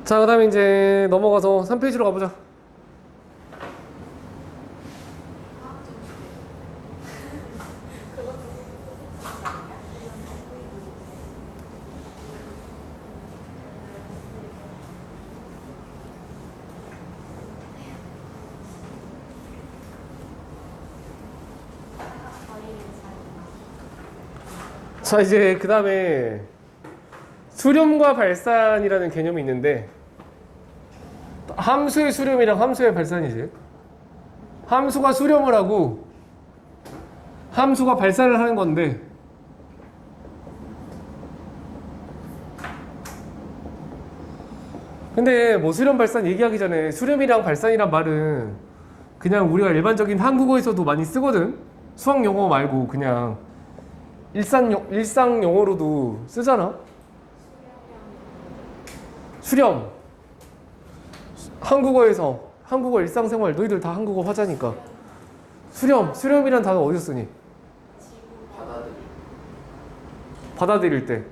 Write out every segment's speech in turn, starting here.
자, 그 다음에 이제 넘어가서 3페이지로 가보자. 자, 이제 그 다음에 수렴과 발산이라는 개념이 있는데, 함수의 수렴이랑 함수의 발산이지. 함수가 수렴을 하고 함수가 발산을 하는 건데, 근데 뭐 수렴 발산 얘기하기 전에 수렴이랑 발산이란 말은 그냥 우리가 일반적인 한국어에서도 많이 쓰거든. 수학 용어 말고 그냥 일상 용어로도 쓰잖아. 수렴. 한국어 일상생활 너희들 다 한국어 화자니까. 수렴이란 단어 어디서 쓰니? 받아들일 때.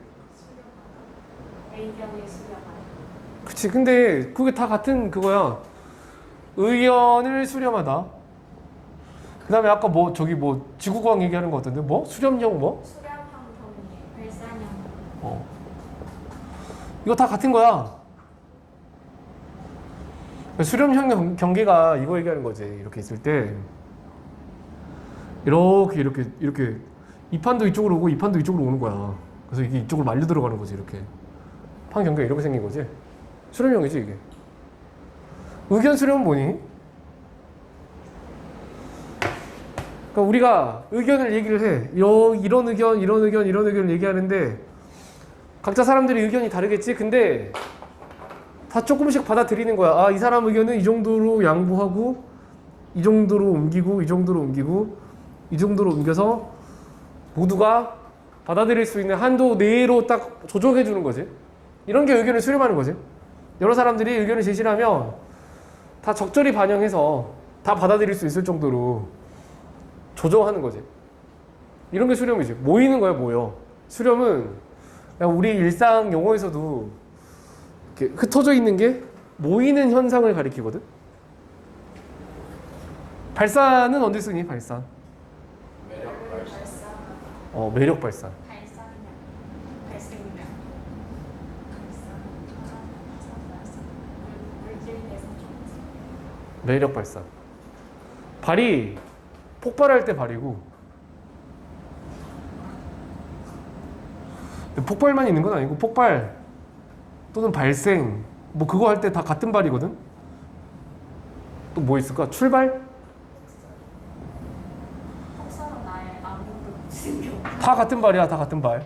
그치. 근데 그게 다 같은 그거야. 의견을 수렴하다. 그 다음에 아까 지구과학 얘기하는 거 같던데? 수렴형 수렴형 경계, 발산형. 이거 다 같은 거야. 수렴형 경계가 이거 얘기하는 거지. 이렇게 있을 때 이렇게 이 판도 이쪽으로 오고 이 판도 이쪽으로 오는 거야. 그래서 이게 이쪽으로 말려 들어가는 거지. 이렇게 판 경계가 이렇게 생긴 거지. 수렴형이지 이게. 의견 수렴은 뭐니? 그러니까 우리가 의견을 얘기를 해. 이런 의견을 얘기하는데 각자 사람들의 의견이 다르겠지. 근데 다 조금씩 받아들이는 거야. 아, 이 사람 의견은 이 정도로 양보하고 이 정도로 옮기고 이 정도로 옮기고 이 정도로 옮겨서 모두가 받아들일 수 있는 한도 내로 딱 조정해 주는 거지. 이런 게 의견을 수렴하는 거지. 여러 사람들이 의견을 제시를 하면 다 적절히 반영해서 다 받아들일 수 있을 정도로 조정하는 거지. 이런 게 수렴이지. 모이는 거야, 모여. 수렴은 그냥 우리 일상 용어에서도 이렇게 흩어져 있는 게 모이는 현상을 가리키거든. 발산은 언제 쓰니? 발산. 매력 발산. 매력 발산. 발생량. 매력 발산. 발이 폭발할 때 발이고, 폭발만 있는 건 아니고 폭발 또는 발생 그거 할 때 다 같은 발이거든. 또 뭐 있을까? 출발? 폭설은 나의 아무것도 생겨. 다 같은 발이야. 다 같은 발.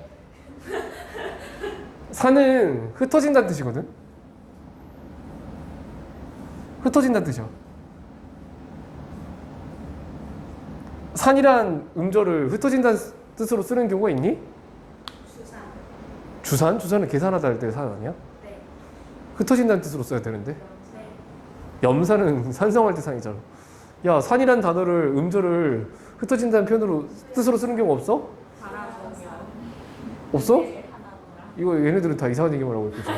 산은 흩어진다는 뜻이거든. 흩어진다는 뜻이야. 산이란 음절을 흩어진다는 뜻으로 쓰는 경우가 있니? 수산. 주산? 주산은 계산하다 할 때 산 아니야? 네. 흩어진다는 뜻으로 써야 되는데. 네. 염산은 산성할 때 산이잖아. 야, 산이란 단어를 음절을 흩어진다는 뜻으로 쓰는 경우 없어? 바라보며. 없어? 하나더라. 이거 얘네들은 다 이상한 얘기만 하고 있겠지.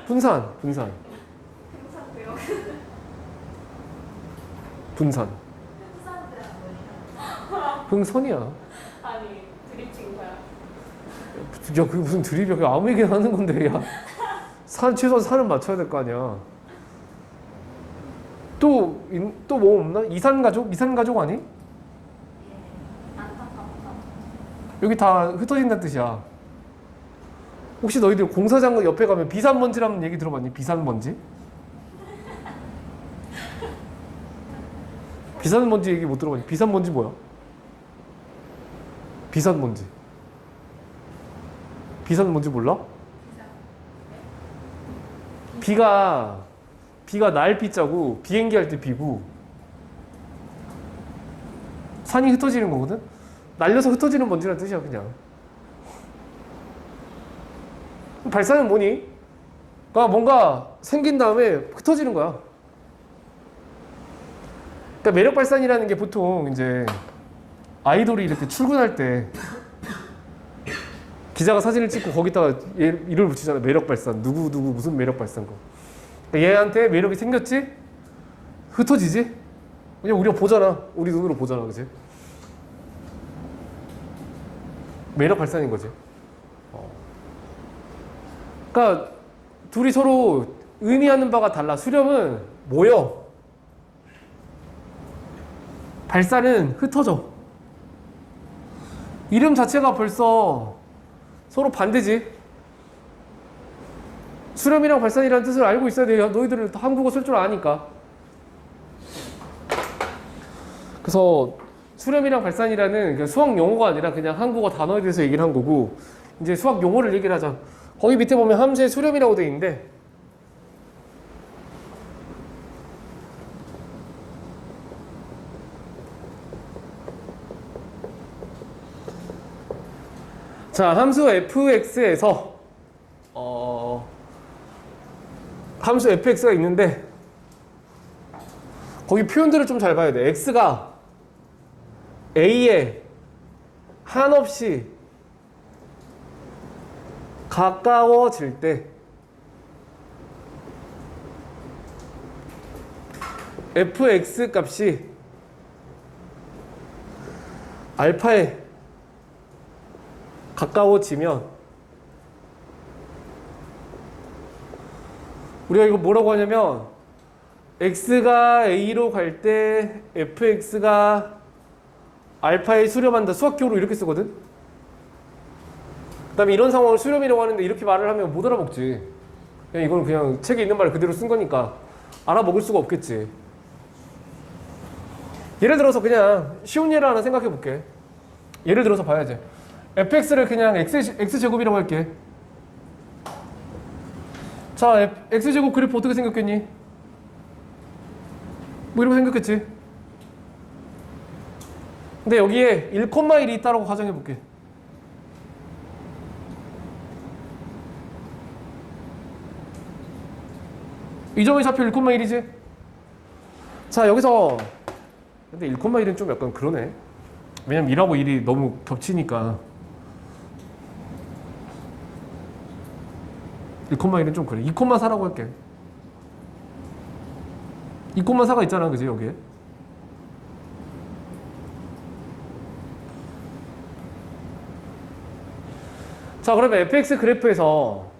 분산. 행사고요. 분산. 흥선이야. 아니 드립친 거야. 야, 그게 무슨 드립이야. 그게 아무 얘기나 하는 건데, 야. 최소한 산은 맞춰야 될 거 아니야. 또 뭐 없나? 이산가족? 이산가족 아니? 예. 안타깝다. 여기 다 흩어진다는 뜻이야. 혹시 너희들 공사장 옆에 가면 비산먼지라는 얘기 들어봤니? 비산먼지? 비산먼지 얘기 못 들어봤니? 비산먼지 뭐야? 비산먼지. 비산먼지 몰라? 비가 날 비자고 비행기 할 때 비고 산이 흩어지는 거거든? 날려서 흩어지는 먼지라는 뜻이야 그냥. 발산은 뭐니? 그러니까 뭔가 생긴 다음에 흩어지는 거야. 그러니까 매력 발산이라는 게 보통 이제 아이돌이 이렇게 출근할 때 기자가 사진을 찍고 거기다가 얘 이름을 붙이잖아. 매력 발산. 누구 무슨 매력 발산 거. 그러니까 얘한테 매력이 생겼지? 흩어지지? 그냥 우리가 보잖아. 우리 눈으로 보잖아. 그지? 매력 발산인 거지. 그러니까 둘이 서로 의미하는 바가 달라. 수렴은 모여. 발산은 흩어져. 이름 자체가 벌써 서로 반대지. 수렴이랑 발산이라는 뜻을 알고 있어야 돼. 너희들은 한국어 쓸 줄 아니까. 그래서 수렴이랑 발산이라는 수학 용어가 아니라 그냥 한국어 단어에 대해서 얘기를 한 거고, 이제 수학 용어를 얘기를 하자. 거기 밑에 보면 함수의 수렴이라고 돼 있는데, 자, 함수 fx에서 함수 fx가 있는데 거기 표현들을 좀 잘 봐야 돼. x가 a에 한없이 가까워질 때 fx 값이 알파에 가까워지면 우리가 이거 뭐라고 하냐면 x가 a로 갈 때 fx가 알파에 수렴한다. 수학교로 이렇게 쓰거든. 그 다음에 이런 상황을 수렴이라고 하는데 이렇게 말을 하면 못 알아먹지. 그냥 이건 그냥 책에 있는 말을 그대로 쓴 거니까 알아먹을 수가 없겠지. 예를 들어서 그냥 쉬운 예를 하나 생각해 볼게. 예를 들어서 봐야지. fx를 그냥 x제곱이라고 할게. 자, x제곱 그래프 어떻게 생겼겠니? 뭐 이렇게 생겼겠지. 근데 여기에 1,1이 있다고 가정해 볼게. 이 점의 좌표 1,1이지? 자, 여기서 근데 1,1은 좀 약간 그러네. 왜냐면 1하고 1이 너무 겹치니까 1,1은 좀 그래. 2,4라고 할게. 2,4가 있잖아, 그지 여기에? 자, 그러면 fx 그래프에서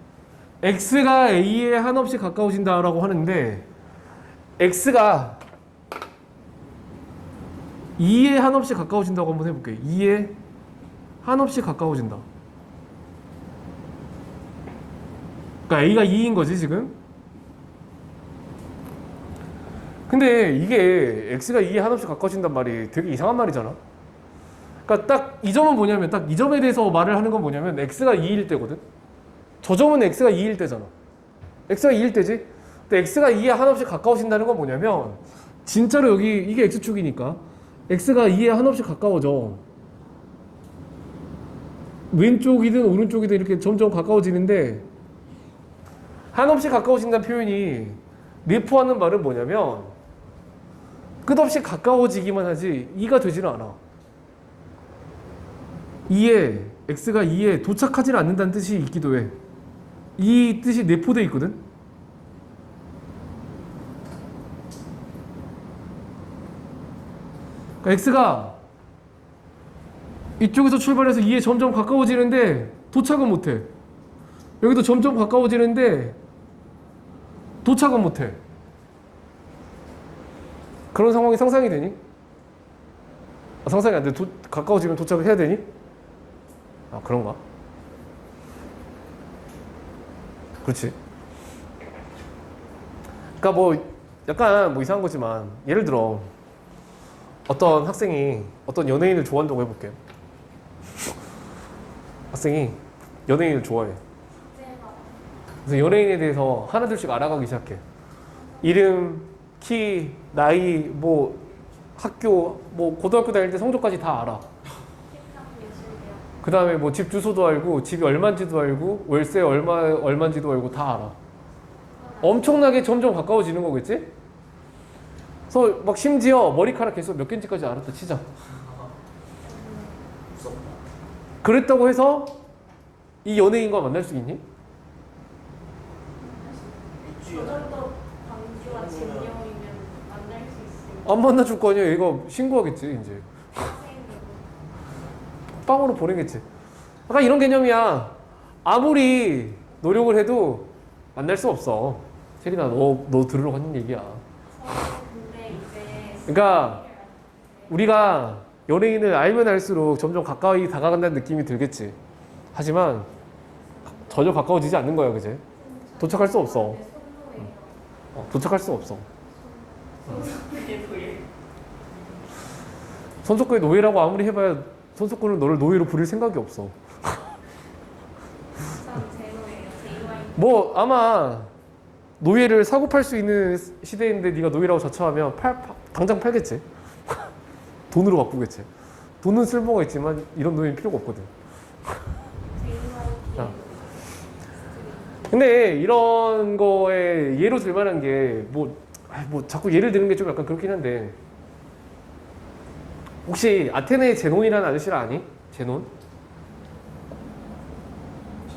x가 a에 한없이 가까워진다라고 하는데 x가 2에 한없이 가까워진다고 한번 해볼게. 2에 한없이 가까워진다. 그러니까 a가 2인 거지 지금. 근데 이게 x가 2에 한없이 가까워진단 말이 되게 이상한 말이잖아. 그러니까 딱 이 점은 뭐냐면 딱 이 점에 대해서 말을 하는 건 뭐냐면 x가 2일 때거든. 저 점은 x가 2일 때잖아. x가 2일 때지. 근데 x가 2에 한없이 가까워진다는 건 뭐냐면 진짜로 여기 이게 x축이니까 x가 2에 한없이 가까워져. 왼쪽이든 오른쪽이든 이렇게 점점 가까워지는데 한없이 가까워진다는 표현이 내포하는 말은 뭐냐면 끝없이 가까워지기만 하지 2가 되지는 않아. 2에 x가 2에 도착하지는 않는다는 뜻이 있기도 해. 이 뜻이 내포되어 있거든. 그러니까 x가 이쪽에서 출발해서 2에 점점 가까워지는데 도착은 못해. 여기도 점점 가까워지는데 도착은 못해. 그런 상황이 상상이 되니? 상상이 안 돼. 가까워지면 도착을 해야 되니? 아, 그런가? 그렇지. 그러니까 뭐 약간 뭐 이상한 거지만 예를 들어 어떤 학생이 어떤 연예인을 좋아한다고 해볼게. 학생이 연예인을 좋아해. 그래서 연예인에 대해서 하나둘씩 알아가기 시작해. 이름, 키, 나이, 뭐 학교, 뭐 고등학교 다닐 때 성적까지 다 알아. 그 다음에 뭐 집 주소도 알고, 집이 얼마인지도 알고, 월세 얼마인지도 알고 다 알아. 엄청나게 점점 가까워지는 거겠지? 그래서 막 심지어 머리카락 계속 몇 개인지까지 알았다 치자. 그랬다고 해서 이 연예인과 만날 수 있니? 저 정도 광주와 진영이면 만날 수 있어요. 안 만나줄 거 아니야. 얘가 신고하겠지 이제. 빵으로 보내겠지. 약간 이런 개념이야. 아무리 노력을 해도 만날 수 없어. 세린아, 너 들으러 가는 얘기야. 근데 이제 그러니까 우리가 연예인을 알면 알수록 점점 가까이 다가간다는 느낌이 들겠지. 하지만 전혀 가까워지지 않는 거야, 그제? 도착할 수 없어. 도착할 수 없어. 손석구의 노예라고 아무리 해봐야 손석구는 너를 노예로 부릴 생각이 없어. 뭐 아마 노예를 사고 팔 수 있는 시대인데 네가 노예라고 자처하면 당장 팔겠지. 돈으로 바꾸겠지. 돈은 쓸모가 있지만 이런 노예는 필요가 없거든. 자. 근데 이런 거에 예로 들 만한 게 뭐 자꾸 예를 드는 게 좀 약간 그렇긴 한데 혹시 아테네 제논이라는 아저씨를 아니? 제논?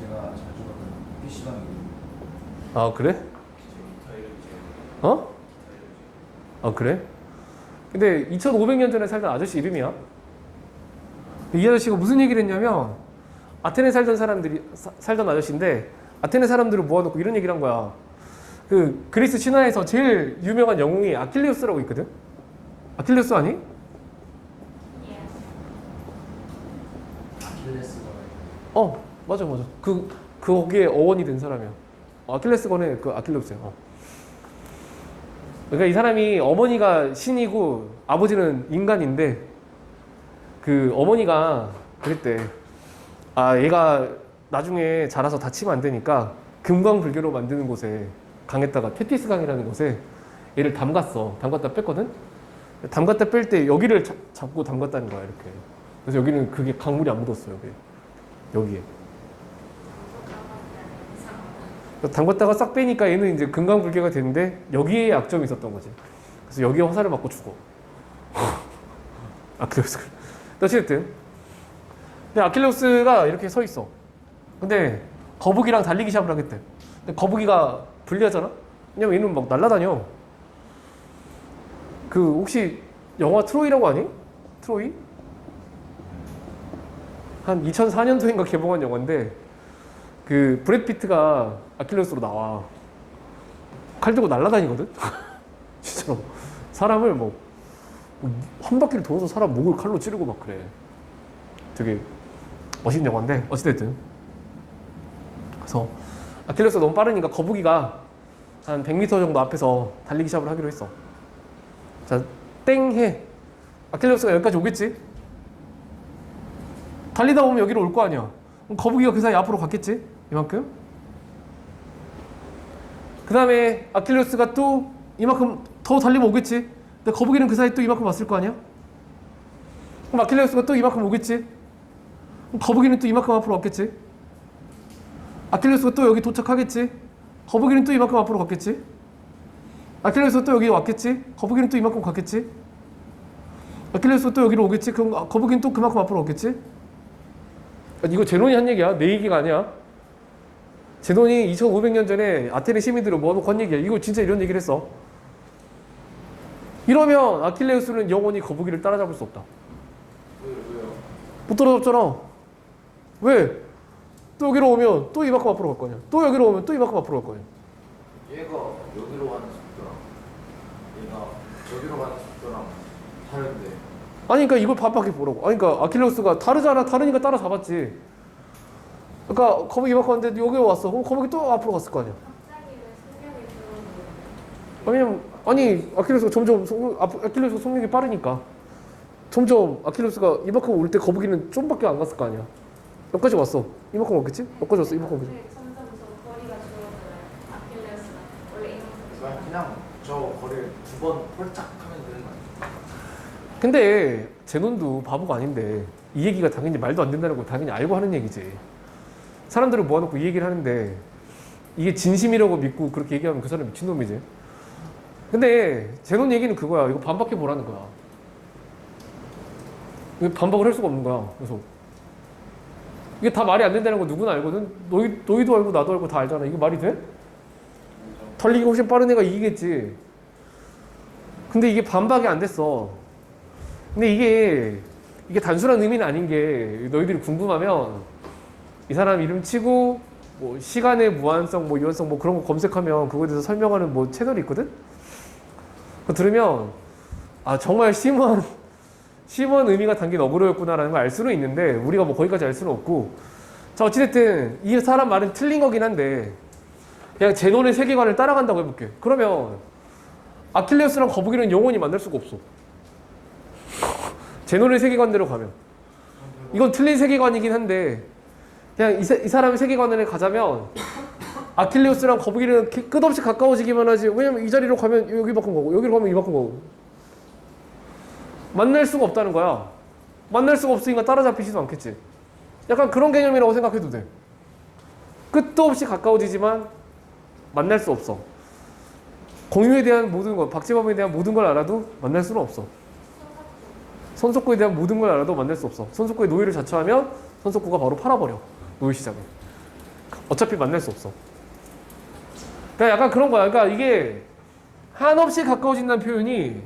제가 자주 가는 PC방이 아 그래? 어? 아 그래? 근데 2500년 전에 살던 아저씨 이름이야. 이 아저씨가 무슨 얘기를 했냐면 아테네 살던 사람들이 살던 아저씨인데 아테네 사람들을 모아놓고 이런 얘기를 한 거야. 그 그리스 신화에서 제일 유명한 영웅이 아킬레우스라고 있거든. 아킬레우스 아니? 아킬레스건을 맞아. 거기에 어원이 된 사람이야. 아킬레스건의 그 아킬레우스야. 그러니까 이 사람이 어머니가 신이고 아버지는 인간인데 그 어머니가 그랬대. 얘가 나중에 자라서 다치면 안 되니까 금광불교로 만드는 곳에 강에다가 테티스 강이라는 곳에 얘를 담갔다 뺐거든. 담갔다 뺄 때 여기를 잡고 담갔다는 거야 이렇게. 그래서 여기는 그게 강물이 안 묻었어 여기에. 담갔다가 싹 빼니까 얘는 이제 금강불개가 되는데 여기에 약점이 있었던 거지. 그래서 여기에 화살을 맞고 죽어. 아킬레우스가. 어쨌든 근데 아킬레우스가 이렇게 서 있어. 근데 거북이랑 달리기 시합을 하겠대. 근데 거북이가 불리하잖아. 왜냐면 얘는 막 날아다녀. 그 혹시 영화 트로이라고 아니? 트로이? 한 2004년도인가 개봉한 영화인데 그 브래드 피트가 아킬레우스로 나와. 칼 들고 날아다니거든? 진짜로. 사람을 뭐 한 바퀴를 돌아서 사람 목을 칼로 찌르고 막 그래. 되게 멋있는 영화인데 어찌됐든. 그래서 아킬레우스가 너무 빠르니까 거북이가 한 100m 정도 앞에서 달리기 시합을 하기로 했어. 자, 땡 해. 아킬레우스가 여기까지 오겠지? 달리다 보면 여기로 올 거 아니야. 그럼 거북이가 그 사이 앞으로 갔겠지? 이만큼? 그 다음에 아킬레우스가 또 이만큼 더 달리면 오겠지? 근데 거북이는 그 사이 또 이만큼 왔을 거 아니야? 그럼 아킬레우스가 또 이만큼 오겠지? 그럼 거북이는 또 이만큼 앞으로 왔겠지? 아킬레우스가 또 여기 도착하겠지? 거북이는 또 이만큼 앞으로 갔겠지? 아킬레우스가 또 여기 왔겠지? 거북이는 또 이만큼 갔겠지? 아킬레우스가 또 여기로 오겠지? 그럼 거북이는 또 그만큼 앞으로 오겠지? 이거 제논이 한 얘기야. 내 얘기가 아니야. 제논이 2500년 전에 아테네 시민들을 모아놓고 한 얘기야. 이거 진짜 이런 얘기를 했어. 이러면 아킬레우스는 영원히 거북이를 따라잡을 수 없다. 왜요? 못 따라잡잖아. 왜? 또 여기로 오면 또 이만큼 앞으로 갈 거냐. 또 여기로 오면 또 이만큼 앞으로 갈 거냐. 얘가 여기로 가는 속도랑 얘가 저기로 가는 속도랑 다른데 아니 그러니까 이걸 반박해 보라고. 아니 그러니까 아킬레우스가 다르잖아. 다르니까 따라잡았지. 그러니까 거북이 이만큼 왔는데 여기 왔어. 그럼 거북이 또 앞으로 갔을 거 아니야. 갑자기 왜 성격이 들어오는 왜냐면 아킬레우스가 점점 아킬레우스가 속력이 빠르니까 점점 아킬레우스가 이만큼 올 때 거북이는 좀밖에 안 갔을 거 아니야. 여기까지 왔어. 이만큼 왔겠지? 여기까지 왔어. 이만큼 왔겠지? 점점 거리가 줄어들어요. 아킬레스가 원래 이만큼 그냥 저 거리를 두 번 홀짝 하면 되는 거 아니야? 근데 제논도 바보가 아닌데 이 얘기가 당연히 말도 안 된다는 거 당연히 알고 하는 얘기지. 사람들을 모아놓고 이 얘기를 하는데 이게 진심이라고 믿고 그렇게 얘기하면 그 사람 미친놈이지. 근데 제논 얘기는 그거야. 이거 반박해 보라는 거야. 이거 반박을 할 수가 없는 거야. 그래서 이게 다 말이 안 된다는 거 누구나 알거든. 너희도 알고 나도 알고 다 알잖아. 이거 말이 돼? 달리기 훨씬 빠른 애가 이기겠지. 근데 이게 반박이 안 됐어. 근데 이게 단순한 의미는 아닌 게 너희들이 궁금하면 이 사람 이름 치고 뭐 시간의 무한성, 뭐 유한성 뭐 그런 거 검색하면 그거에 대해서 설명하는 뭐 채널이 있거든? 그거 들으면 아 정말 심오한 의미가 담긴 어그로였구나라는 걸 알 수는 있는데 우리가 뭐 거기까지 알 수는 없고 자 어찌됐든 이 사람 말은 틀린 거긴 한데 그냥 제논의 세계관을 따라간다고 해볼게. 그러면 아킬레우스랑 거북이는 영원히 만날 수가 없어. 제논의 세계관대로 가면 이건 틀린 세계관이긴 한데 그냥 이 사람의 세계관을 가자면 아킬레우스랑 거북이는 끝없이 가까워지기만 하지. 왜냐면 이 자리로 가면 여기만큼 가고 여기로 가면 이만큼 가고 만날 수가 없다는 거야. 만날 수가 없으니까 따라잡히지도 않겠지. 약간 그런 개념이라고 생각해도 돼. 끝도 없이 가까워지지만 만날 수 없어. 공유에 대한 모든 것, 박재범에 대한 모든 걸 알아도 만날 수는 없어. 손석구에 대한 모든 걸 알아도 만날 수 없어. 손석구의 노예를 자처하면 손석구가 바로 팔아버려. 노예 시장에. 어차피 만날 수 없어. 그러니까 약간 그런 거야. 그러니까 이게 한없이 가까워진다는 표현이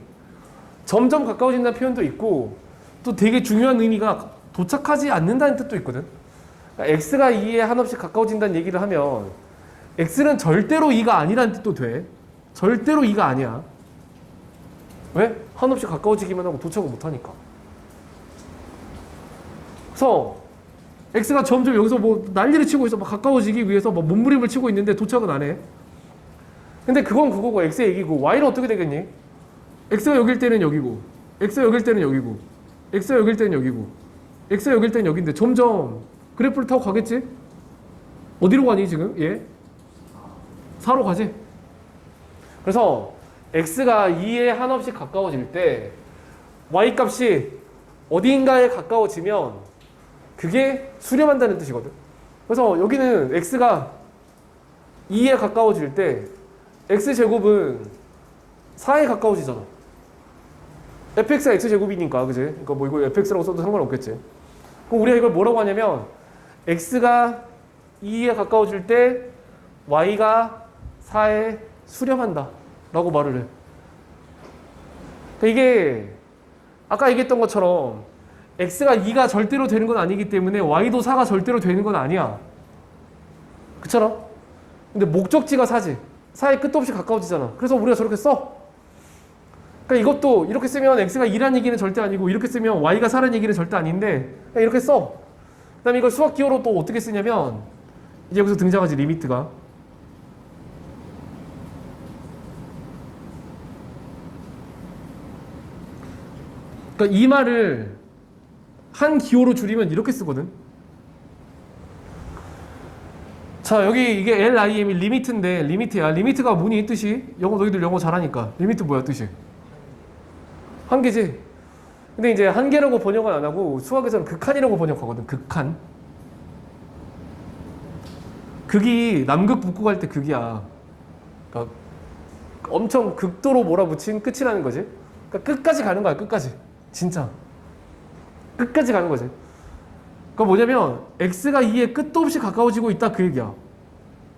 점점 가까워진다는 표현도 있고 또 되게 중요한 의미가 도착하지 않는다는 뜻도 있거든. 그러니까 X가 2에 한없이 가까워진다는 얘기를 하면 X는 절대로 2가 아니라는 뜻도 돼. 절대로 2가 아니야. 왜? 한없이 가까워지기만 하고 도착을 못하니까. 그래서 X가 점점 여기서 뭐 난리를 치고 있어. 막 가까워지기 위해서 뭐 몸부림을 치고 있는데 도착은 안 해. 근데 그건 그거고 X의 얘기고 Y는 어떻게 되겠니? X가 여길 때는 여기고 X가 여길 때는 여기고 X가 여길 때는 여기고 X가 여길 때는 여긴데 점점 그래프를 타고 가겠지? 어디로 가니 지금? 얘? 4로 가지? 그래서 X가 2에 한없이 가까워질 때 Y 값이 어디인가에 가까워지면 그게 수렴한다는 뜻이거든. 그래서 여기는 X가 2에 가까워질 때 X제곱은 4에 가까워지잖아. fx가 x제곱이니까 그지? 그러니까 뭐 이거 fx라고 써도 상관없겠지. 그럼 우리가 이걸 뭐라고 하냐면 x가 2에 가까워질 때 y가 4에 수렴한다 라고 말을 해. 그러니까 이게 아까 얘기했던 것처럼 x가 2가 절대로 되는 건 아니기 때문에 y도 4가 절대로 되는 건 아니야. 그처럼? 근데 목적지가 4지. 4에 끝도 없이 가까워지잖아. 그래서 우리가 저렇게 써. 그러니까 이것도 이렇게 쓰면 x가 2란 얘기는 절대 아니고 이렇게 쓰면 y가 4란 얘기는 절대 아닌데 그냥 이렇게 써. 그 다음에 이걸 수학 기호로 또 어떻게 쓰냐면 이제 여기서 등장하지 리미트가. 그러니까 이 말을 한 기호로 줄이면 이렇게 쓰거든. 자 여기 이게 LIM이 리미트인데 리미트야. 리미트가 뭐니 뜻이? 너희들 영어 잘하니까 리미트 뭐야 뜻이? 한계지. 근데 이제 한계라고 번역은 안 하고 수학에서는 극한이라고 번역하거든. 극한. 극이 남극 북극 할 때 극이야. 그러니까 엄청 극도로 몰아붙인 끝이라는 거지. 그러니까 끝까지 가는 거야. 끝까지. 진짜. 끝까지 가는 거지. 그러니까 뭐냐면 x가 2에 끝도 없이 가까워지고 있다 그 얘기야.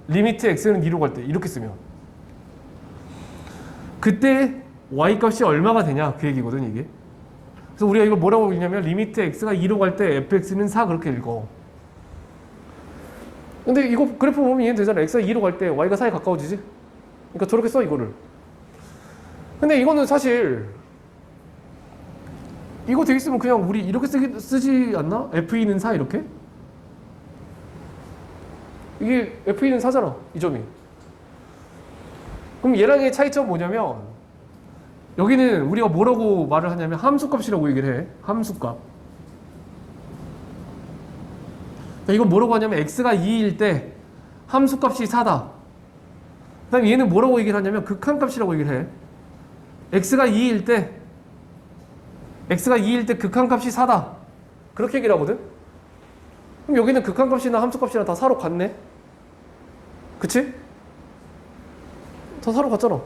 리미트 x는 2로 갈 때 이렇게 쓰면 그때 y 값이 얼마가 되냐 그 얘기거든 이게. 그래서 우리가 이걸 뭐라고 읽냐면 리미트 x가 2로 갈 때 fx는 4 그렇게 읽어. 근데 이거 그래프 보면 이해는 되잖아. x가 2로 갈 때 y가 4에 가까워지지. 그러니까 저렇게 써 이거를. 근데 이거는 사실 이거 돼 있으면 그냥 우리 이렇게 쓰지 않나? F2는 4 이렇게? 이게 F2는 4잖아 이 점이. 그럼 얘랑의 차이점은 뭐냐면 여기는 우리가 뭐라고 말을 하냐면 함수값이라고 얘기를 해. 함수값. 그러니까 이건 뭐라고 하냐면 x가 2일 때 함수값이 4다. 그 다음에 얘는 뭐라고 얘기를 하냐면 극한값이라고 얘기를 해. x가 2일 때 극한값이 4다. 그렇게 얘기를 하거든? 그럼 여기는 극한값이나 함수값이나 다 4로 갔네? 그치? 다 4로 갔잖아.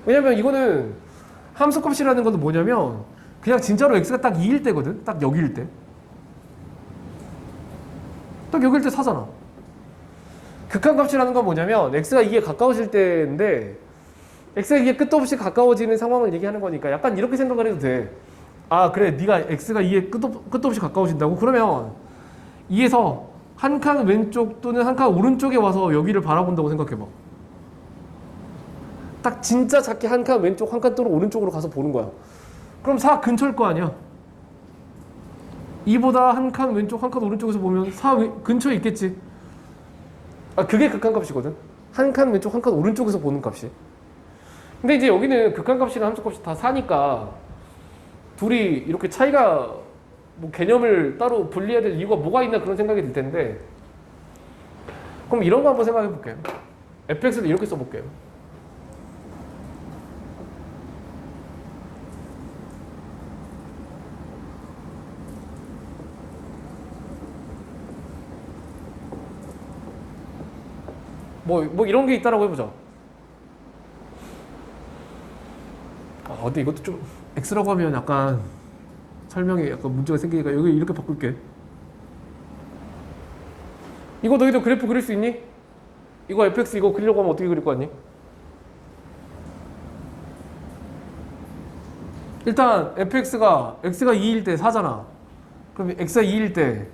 왜냐면 이거는 함수값이라는 것은 뭐냐면 그냥 진짜로 x가 딱 2일 때거든? 딱 여기일 때. 딱 여길 때 4잖아. 극한값이라는 건 뭐냐면 x가 2에 가까워질 때인데 x가 2에 끝도 없이 가까워지는 상황을 얘기하는 거니까 약간 이렇게 생각을 해도 돼. 아 그래 네가 x가 2에 끝도 없이 가까워진다고? 그러면 2에서 한 칸 왼쪽 또는 한 칸 오른쪽에 와서 여기를 바라본다고 생각해봐. 딱 진짜 작게 한 칸 왼쪽 한 칸 또는 오른쪽으로 가서 보는 거야. 그럼 4 근처일 거 아니야. 2보다 한 칸 왼쪽 한 칸 오른쪽에서 보면 4 근처에 있겠지. 아 그게 극한값이거든. 한 칸 왼쪽 한 칸 오른쪽에서 보는 값이. 근데 이제 여기는 극한값이랑 함수값이 다 4니까 둘이 이렇게 차이가 뭐 개념을 따로 분리해야 될 이유가 뭐가 있나 그런 생각이 들 텐데, 그럼 이런 거 한번 생각해 볼게요. fx를 이렇게 써볼게요. 뭐 이런 게 있다라고 해보자. 아 근데 이것도 좀 x라고 하면 약간 설명에 약간 문제가 생기니까 여기 이렇게 바꿀게. 이거 너희도 그래프 그릴 수 있니? 이거 fx 이거 그리려고 하면 어떻게 그릴 거 같니? 일단 fx가 x가 2일 때 4잖아. 그럼 x가 2일 때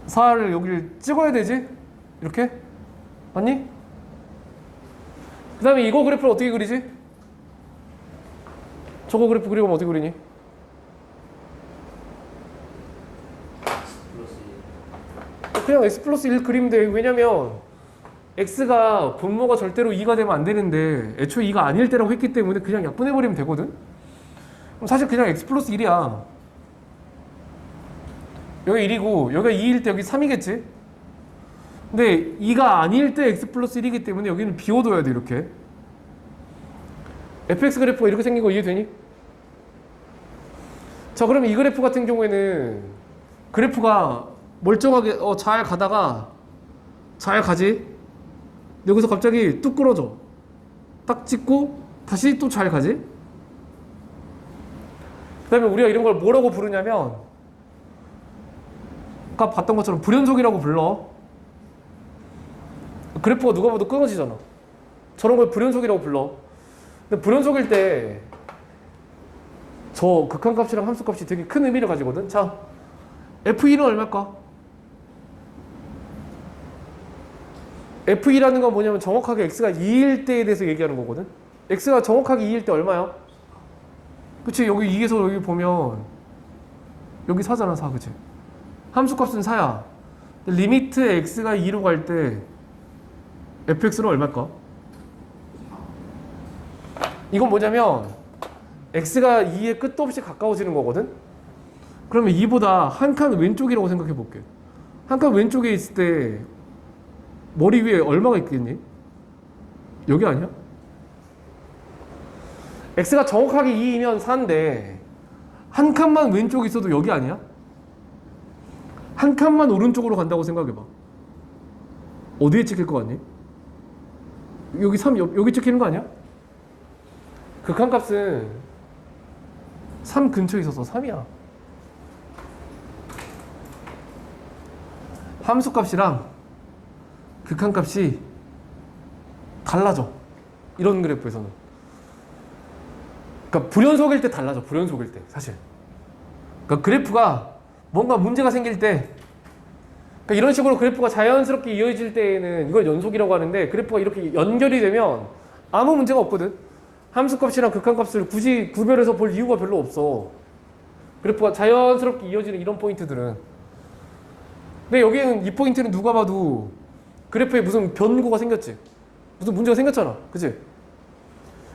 4를 여기를 찍어야 되지? 이렇게? 맞니? 그 다음에 이거 그래프를 어떻게 그리지? 저거 그래프 그리고 어떻게 그리니? 그냥 x 플러스 1 그리면 돼. 왜냐면 x가 분모가 절대로 2가 되면 안 되는데 애초에 2가 아닐 때라고 했기 때문에 그냥 약분해버리면 되거든. 그럼 사실 그냥 x 플러스 1이야. 여기 1이고 여기가 2일 때 여기 3이겠지? 근데 2가 아닐 때 x 플러스 1이기 때문에 여기는 비워둬야 돼. 이렇게 fx 그래프가 이렇게 생긴 거 이해되니? 자 그러면 이 그래프 같은 경우에는 그래프가 멀쩡하게 잘 가다가 잘 가지? 여기서 갑자기 뚝 끊어져. 딱 찍고 다시 또 잘 가지? 그 다음에 우리가 이런 걸 뭐라고 부르냐면 아까 봤던 것처럼 불연속이라고 불러. 그래프가 누가 봐도 끊어지잖아. 저런 걸 불연속이라고 불러. 근데 불연속일 때 저 극한값이랑 함수값이 되게 큰 의미를 가지거든. 자, F1은 얼마일까? F2라는 건 뭐냐면 정확하게 x가 2일 때에 대해서 얘기하는 거거든. x가 정확하게 2일 때 얼마야? 그치? 여기 2에서 여기 보면 여기 4잖아. 4 그치? 함수값은 4야. 리미트 x가 2로 갈 때 fx는 얼마일까? 이건 뭐냐면 x가 2에 끝도 없이 가까워지는 거거든. 그러면 2보다 한 칸 왼쪽이라고 생각해 볼게. 한 칸 왼쪽에 있을 때 머리 위에 얼마가 있겠니? 여기 아니야? x가 정확하게 2이면 4인데 한 칸만 왼쪽에 있어도 여기 아니야? 한 칸만 오른쪽으로 간다고 생각해봐. 어디에 찍힐 것 같니? 여기 3, 여기 찍히는 거 아니야? 극한값은 3 근처에 있어서 3이야. 함수값이랑 극한값이 달라져. 이런 그래프에서는. 그러니까 불연속일 때 달라져. 불연속일 때 사실. 그러니까 그래프가 뭔가 문제가 생길 때, 그러니까 이런 식으로 그래프가 자연스럽게 이어질 때에는 이걸 연속이라고 하는데, 그래프가 이렇게 연결이 되면 아무 문제가 없거든. 함수값이랑 극한값을 굳이 구별해서 볼 이유가 별로 없어. 그래프가 자연스럽게 이어지는 이런 포인트들은. 근데 여기는 이 포인트는 누가 봐도 그래프에 무슨 변고가 생겼지. 무슨 문제가 생겼잖아. 그치?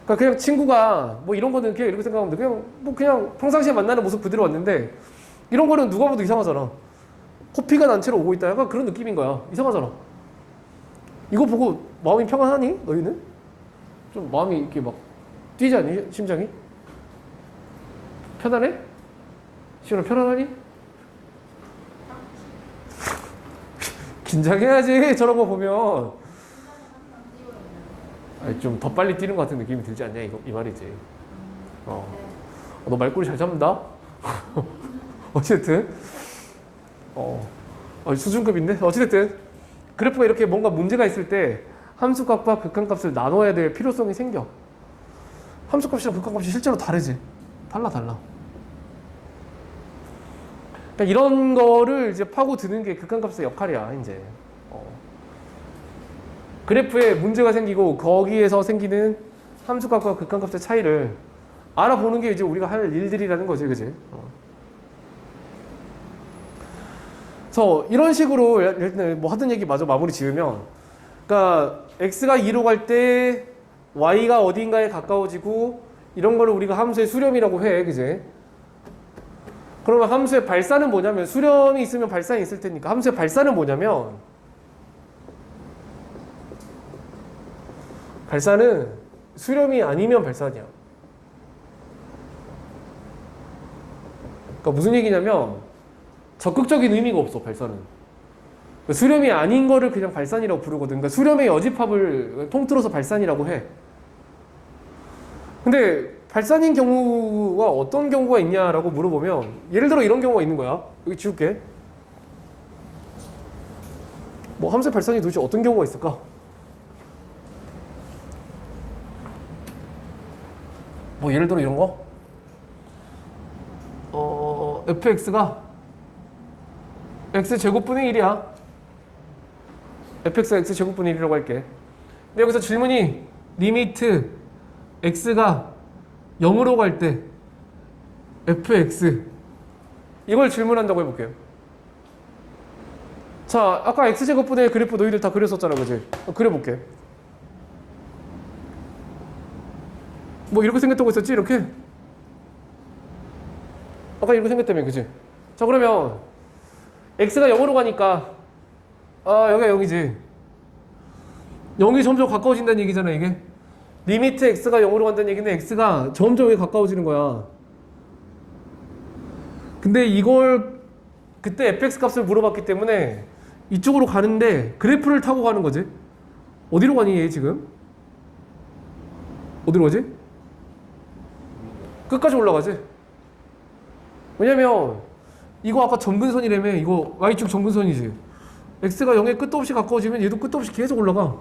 그러니까 그냥 친구가 뭐 이런 거는 그냥 이렇게 생각하면 돼. 그냥 뭐 그냥 평상시에 만나는 모습 그대로 왔는데 이런 거는 누가 봐도 이상하잖아. 코피가 난 채로 오고 있다. 약간 그런 느낌인 거야. 이상하잖아. 이거 보고 마음이 평안하니? 너희는? 좀 마음이 이렇게 막 뛰지 않니? 심장이? 편안해? 시원아 편안하니? 긴장해야지. 저런 거 보면 좀 더 빨리 뛰는 것 같은 느낌이 들지 않냐? 이 말이지. 너 말꼬리 잘 잡는다? 어쨌든 수준급인데? 어찌됐든 그래프가 이렇게 뭔가 문제가 있을 때 함수값과 극한값을 나눠야 될 필요성이 생겨. 함수값이랑 극한값이 실제로 다르지. 달라. 그러니까 이런 거를 이제 파고 드는 게 극한값의 역할이야, 이제. 그래프에 문제가 생기고 거기에서 생기는 함수값과 극한값의 차이를 알아보는 게 이제 우리가 할 일들이라는 거지, 그지? 그래서 이런 식으로 일단 뭐 하던 얘기 마저 마무리 지으면, 그러니까 x가 2로 갈 때 y가 어딘가에 가까워지고 이런 거를 우리가 함수의 수렴이라고 해, 그지? 그러면 함수의 발산은 뭐냐면, 수렴이 있으면 발산이 있을 테니까 함수의 발산은 뭐냐면, 발산은 수렴이 아니면 발산이야. 그러니까 무슨 얘기냐면 적극적인 의미가 없어, 발산은. 그러니까 수렴이 아닌 거를 그냥 발산이라고 부르거든. 그러니까 수렴의 여집합을 통틀어서 발산이라고 해. 근데 발산인 경우가 어떤 경우가 있냐라고 물어보면, 예를 들어 이런 경우가 있는 거야. 여기 지울게. 뭐 함수의 발산이 도대체 어떤 경우가 있을까? 뭐 예를 들어 이런 거? fx가 x제곱분의 1이야. fx가 x제곱분의 1이라고 할게. 근데 여기서 질문이 리미트 x가 0으로 갈 때 fx, 이걸 질문한다고 해볼게요. 자, 아까 x제곱분의 1 그래프 너희들 다 그렸었잖아, 그지? 그려볼게. 뭐 이렇게 생겼다고 했었지, 이렇게? 아까 이렇게 생겼다며, 그지? 자, 그러면 x가 0으로 가니까 여기가 0이지. 0이 점점 가까워진다는 얘기잖아, 이게. 리미트 x가 0으로 간다는 얘기는 x가 점점 왜 가까워지는 거야. 근데 이걸 그때 fx 값을 물어봤기 때문에 이쪽으로 가는데 그래프를 타고 가는 거지. 어디로 가니, 얘 지금? 어디로 가지? 끝까지 올라가지. 왜냐면 이거 아까 점근선이라며. 이거 y축 점근선이지. x가 0에 끝도 없이 가까워지면 얘도 끝도 없이 계속 올라가.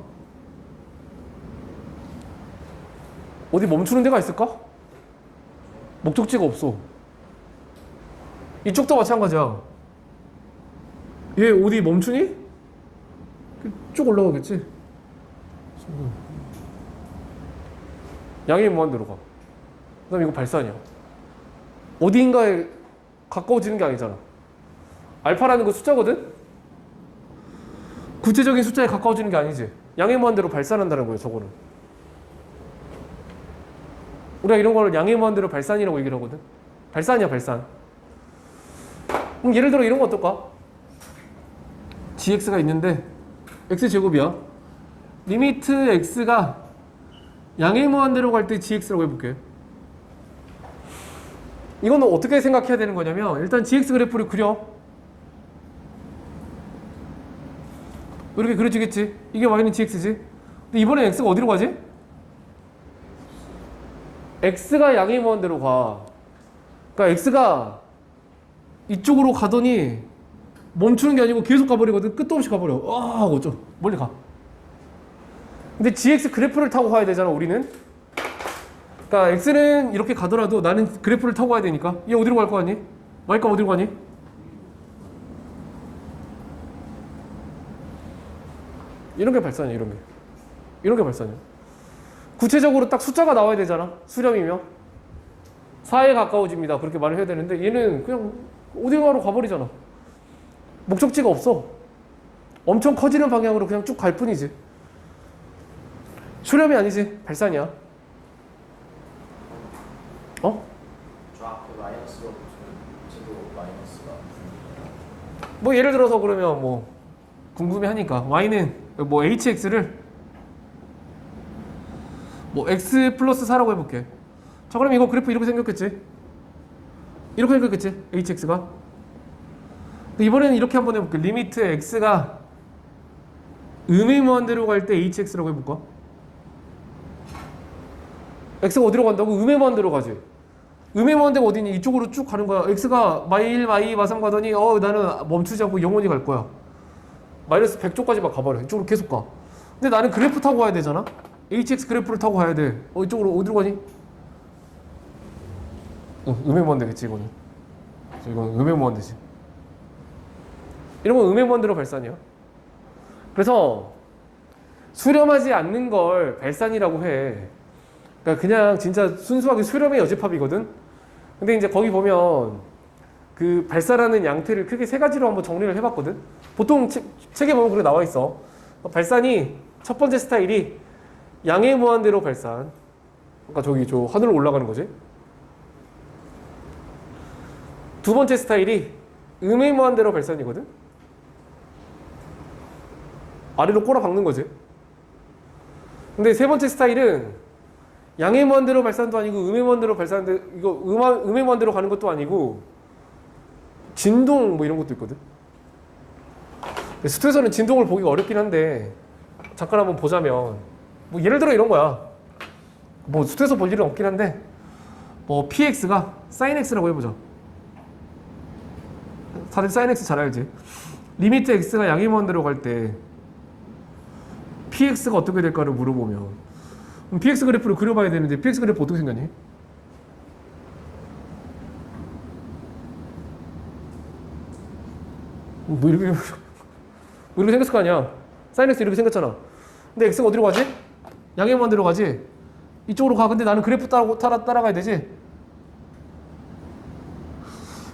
어디 멈추는 데가 있을까? 목적지가 없어. 이쪽도 마찬가지야. 얘 어디 멈추니? 쭉 올라가겠지. 양의 무한대로 가. 그 다음에 이거 발산이야. 어디인가에 가까워지는 게 아니잖아. 알파라는 거 숫자거든? 구체적인 숫자에 가까워지는 게 아니지. 양의 무한대로 발산한다는 거예요, 저거는. 우리가 이런 거를 양의 무한대로 발산이라고 얘기를 하거든. 발산이야, 발산. 그럼 예를 들어 이런 거 어떨까? gx가 있는데 x제곱이야. 리미트 x가 양의 무한대로 갈 때 gx라고 해볼게. 이거는 어떻게 생각해야 되는 거냐면, 일단 gx 그래프를 그려. 이렇게 그려지겠지. 이게 y는 gx지. 근데 이번엔 x가 어디로 가지? x가 양의 무한대로 가. 그러니까 x가 이쪽으로 가더니 멈추는 게 아니고 계속 가버리거든. 끝도 없이 가버려. 하고 좀 멀리 가. 근데 gx 그래프를 타고 가야 되잖아, 우리는. 그러니까 x는 이렇게 가더라도 나는 그래프를 타고 가야 되니까. 얘 어디로 갈 거 같니? y값 어디로 가니? 이런 게 발산이야, 이런 게. 이런 게 발산이야. 구체적으로 딱 숫자가 나와야 되잖아, 수렴이면. 4에 가까워집니다, 그렇게 말을 해야 되는데 얘는 그냥 어딘가로 가버리잖아. 목적지가 없어. 엄청 커지는 방향으로 그냥 쭉 갈 뿐이지. 수렴이 아니지, 발산이야. 어? 저 앞에 마이너스로 저도 마이너스가. 뭐 예를 들어서 그러면 뭐 궁금해하니까 y는 뭐 hx를 뭐 x 플러스 4라고 해볼게. 자, 그럼 이거 그래프 이렇게 생겼겠지? 이렇게 생겼겠지? hx가. 근데 이번에는 이렇게 한번 해볼게. 리미트 x가 음의 무한대로 갈 때 hx라고 해볼까? x가 어디로 간다고? 음의 무한대로 가지. 음의 무한대가 어디니? 이쪽으로 쭉 가는 거야. x가 -1, -2, -3 가더니 나는 멈추지 않고 영원히 갈 거야. 마이너스 100쪽까지 막 가버려. 이쪽으로 계속 가. 근데 나는 그래프 타고 가야 되잖아. hx 그래프를 타고 가야 돼. 이쪽으로 어디로 가니? 음의 무한대겠지 이거는. 이건 음의 무한대지. 이런 건 음의 무한대로 발산이야. 그래서 수렴하지 않는 걸 발산이라고 해. 그러니까 그냥 진짜 순수하게 수렴의 여집합이거든. 근데 이제 거기 보면 그 발산하는 양태를 크게 세 가지로 한번 정리를 해봤거든. 보통 책에 보면 그렇게 나와 있어. 발산이 첫 번째 스타일이 양의 무한대로 발산. 그러니까 저기 저 하늘로 올라가는 거지. 두 번째 스타일이 음의 무한대로 발산이거든. 아래로 꼬라 박는 거지. 근데 세 번째 스타일은 양의 무한대로 발산도 아니고 음의 무한대로 발산인데 이거 음의 무한대로 가는 것도 아니고 진동 뭐 이런 것도 있거든. 수트에서는 진동을 보기가 어렵긴 한데 잠깐 한번 보자면 뭐 예를 들어 이런 거야. 뭐 수트에서 볼 일은 없긴 한데 뭐 px가 sin x라고 해보자. 다들 sin x 잘 알지? 리미트 x가 양의 무한대로 갈 때 px가 어떻게 될까를 물어보면 그럼 px 그래프를 그려봐야 되는데 px 그래프 어떻게 생겼니? 뭐 이렇게 생겼을 거 아니야. sin x 이렇게 생겼잖아. 근데 x가 어디로 가지? 양의 무한대로 가지. 이쪽으로 가. 근데 나는 그래프 따라가야 되지.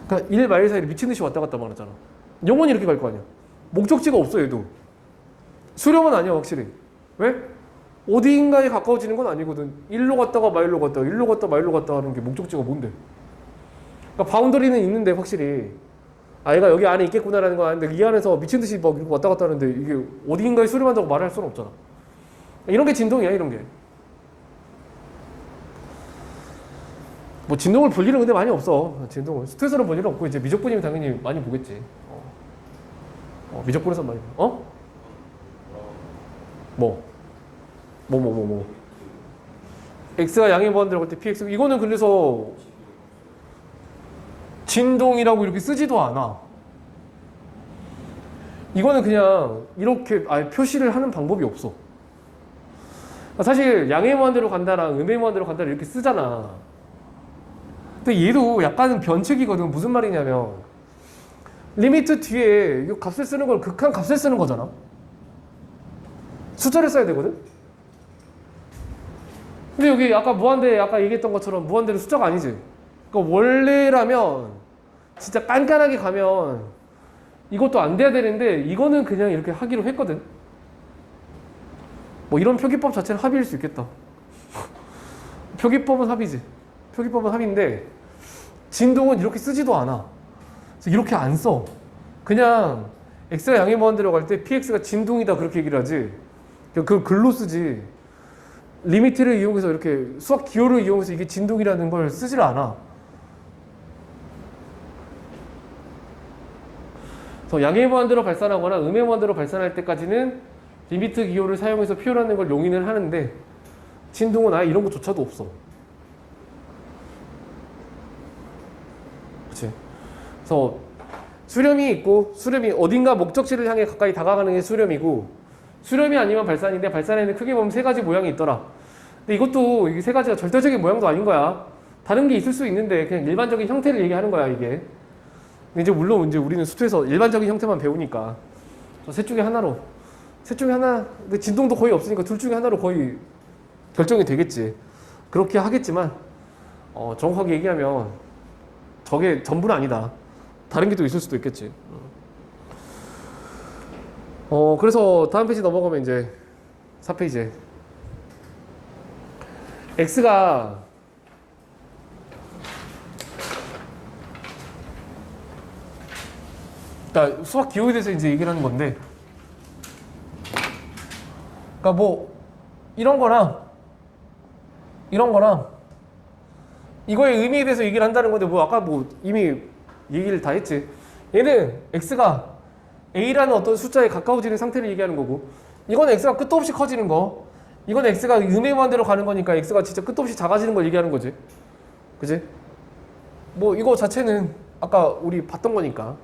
그러니까 1, 마일 사이를 미친 듯이 왔다 갔다 말하잖아. 영원히 이렇게 갈 거 아니야. 목적지가 없어 얘도. 수렴은 아니야 확실히. 왜? 어디인가에 가까워지는 건 아니거든. 1로 갔다가 마일로 갔다가 1로 갔다 마일로 갔다 하는 게 목적지가 뭔데? 그러니까 바운더리는 있는데 확실히 얘가 여기 안에 있겠구나라는 건 아는데 이 안에서 미친 듯이 막 이렇게 왔다 갔다 하는데 이게 어디인가에 수렴한다고 말할 수는 없잖아. 이런 게 진동이야 이런 게. 뭐 진동을 볼 일은 근데 많이 없어. 진동을 수트에서는 볼 일은 없고 이제 미적분이면 당연히 많이 보겠지. 미적분에서 많이 봐. 뭐 x가 양의 무한대로 갈 때 px 이거는 그래서 진동이라고 이렇게 쓰지도 않아. 이거는 그냥 이렇게 아예 표시를 하는 방법이 없어. 사실 양의 무한대로 간다랑 음의 무한대로 간다를 이렇게 쓰잖아. 근데 얘도 약간은 변칙이거든. 무슨 말이냐면 리미트 뒤에 이 값을 쓰는 걸 극한 값을 쓰는 거잖아. 숫자를 써야 되거든. 근데 여기 아까 무한대 아까 얘기했던 것처럼 무한대로 숫자가 아니지. 그러니까 원래라면 진짜 깐깐하게 가면 이것도 안 돼야 되는데 이거는 그냥 이렇게 하기로 했거든. 뭐 이런 표기법 자체는 합의일 수 있겠다. 표기법은 합의지. 표기법은 합의인데 진동은 이렇게 쓰지도 않아. 그래서 이렇게 안 써. 그냥 x가 양의 무한대로 갈 때 px가 진동이다 그렇게 얘기를 하지. 그걸 글로 쓰지. 리미트를 이용해서 이렇게 수학 기호를 이용해서 이게 진동이라는 걸 쓰질 않아. 그래서 양의 무한대로 발산하거나 음의 무한대로 발산할 때까지는 리미트 기호를 사용해서 표현하는 걸 용인을 하는데 진동은 아예 이런 것조차도 없어. 그렇지? 그래서 수렴이 있고 수렴이 어딘가 목적지를 향해 가까이 다가가는 게 수렴이고 수렴이 아니면 발산인데 발산에는 크게 보면 세 가지 모양이 있더라. 근데 이것도 이게 세 가지가 절대적인 모양도 아닌 거야. 다른 게 있을 수 있는데 그냥 일반적인 형태를 얘기하는 거야 이게. 근데 이제 물론 이제 우리는 수트에서 일반적인 형태만 배우니까 셋 중에 하나로 셋 중에 하나 근데 진동도 거의 없으니까 둘 중에 하나로 거의 결정이 되겠지. 그렇게 하겠지만 정확하게 얘기하면 저게 전부는 아니다. 다른 게 또 있을 수도 있겠지. 그래서 다음 페이지 넘어가면 이제 4페이지에 x가 그러니까 수학 기호에 대해서 이제 얘기를 하는 건데 그러니까 뭐 이런 거랑 이거의 의미에 대해서 얘기를 한다는 건데 뭐 아까 뭐 이미 얘기를 다 했지. 얘는 x가 a라는 어떤 숫자에 가까워지는 상태를 얘기하는 거고 이건 x가 끝도 없이 커지는 거 이건 x가 음의 무한대로 가는 거니까 x가 진짜 끝도 없이 작아지는 걸 얘기하는 거지. 그지? 뭐 이거 자체는 아까 우리 봤던 거니까.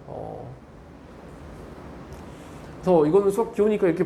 그래서 이거는 수학 기호니까 이렇게